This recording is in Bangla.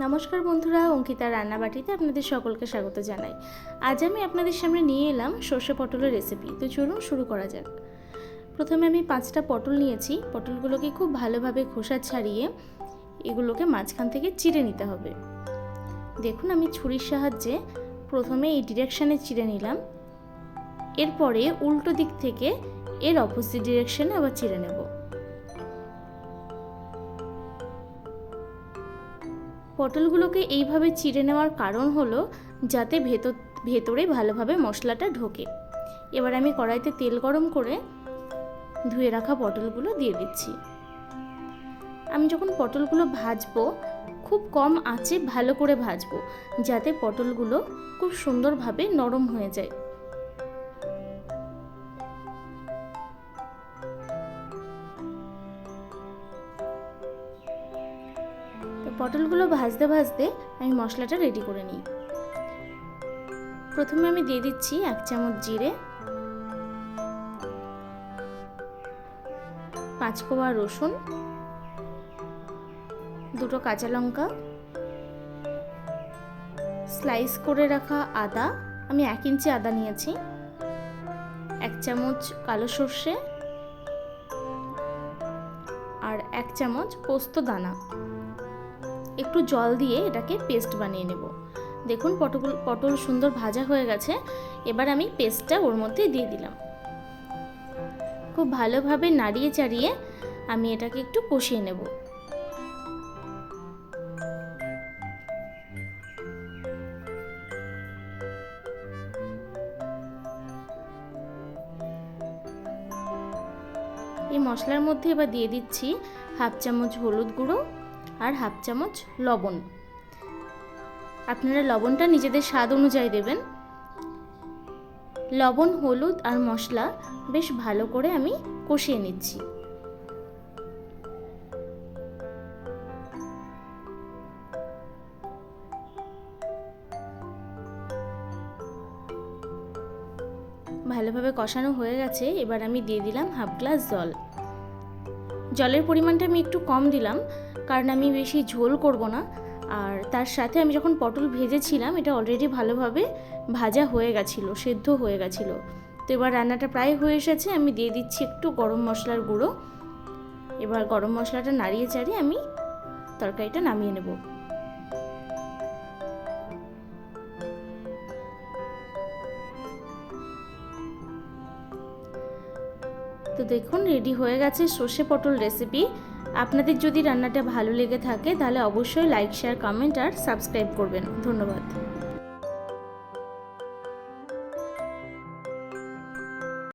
নমস্কার বন্ধুরা, অঙ্কিতার রান্নাবাটিতে আপনাদের সকলকে স্বাগত জানাই। আজ আমি আপনাদের সামনে নিয়ে এলাম সর্ষে পটলের রেসিপি। তো চলুন শুরু করা যাক। প্রথমে আমি 5টা পটল নিয়েছি। পটলগুলোকে খুব ভালোভাবে খোসা ছাড়িয়ে এগুলোকে মাঝখান থেকে চিড়ে নিতে হবে। দেখুন, আমি ছুরির সাহায্যে প্রথমে এই ডিরেকশানে চিড়ে নিলাম, এরপরে উল্টো দিক থেকে এর অপোজিট ডিরেকশানে আবার চিড়ে নেব। পটলগুলোকে এইভাবে চিড়ে নেওয়ার কারণ হলো যাতে ভেতরে ভালোভাবে মশলাটা ঢোকে। এবার আমি কড়াইতে তেল গরম করে ধুয়ে রাখা পটলগুলো দিয়ে দিচ্ছি। আমি যখন পটলগুলো ভাজবো খুব কম আঁচে ভালো করে ভাজবো, যাতে পটলগুলো খুব সুন্দরভাবে নরম হয়ে যায়। পটলগুলো ভাজতে ভাজতে আমি মশলাটা রেডি করে নিই। প্রথমে আমি দিয়ে দিচ্ছি 1 চামচ জিরে, 5 কোয়া রসুন, 2টো কাঁচা লঙ্কা, স্লাইস করে রাখা আদা, আমি 1 ইঞ্চি আদা নিয়েছি, 1 চামচ কালো সর্ষে আর 1 চামচ পোস্ত দানা। একটু জল দিয়ে এটাকে পেস্ট বানিয়ে নেব। দেখুন পটল সুন্দর ভাজা হয়ে গেছে। এবার আমি পেস্টটা ওর মধ্যে দিয়ে দিলাম। খুব ভালোভাবে নাড়িয়ে চাড়িয়ে আমি এটাকে একটু কষিয়ে নেব। এই মশলার মধ্যে এবার দিয়ে দিচ্ছি 1/2 চামচ হলুদ গুঁড়ো আর 1/2 চামচ লবণ। আপনারা লবণটা নিজেদের স্বাদ অনুযায়ী দেবেন। লবণ, হলুদ আর মশলা বেশ ভালো করে আমি কষিয়ে নিচ্ছি। ভালোভাবে কষানো হয়ে গেছে। এবার আমি দিয়ে দিলাম 1/2 গ্লাস জল। জলের পরিমাণটা আমি একটু কম দিলাম, কারণ আমি বেশি ঝোল করব না। আর তার সাথে আমি যখন পটল ভেজেছিলাম এটা অলরেডি ভালোভাবে ভাজা হয়ে গেছিলো, সেদ্ধ হয়ে গেছিলো। তো এবার রান্নাটা প্রায় হয়ে এসেছে। আমি দিয়ে দিচ্ছি একটু গরম মশলার গুঁড়ো। এবার গরম মশলাটা নাড়িয়ে চাড়িয়ে আমি তরকারিটা নামিয়ে নেব। তো দেখুন, রেডি হয়ে গেছে সর্ষে পটল রেসিপি। আপনাদের যদি রান্নাটা ভালো লেগে থাকে তাহলে অবশ্যই লাইক, শেয়ার, কমেন্ট আর সাবস্ক্রাইব করবেন। ধন্যবাদ।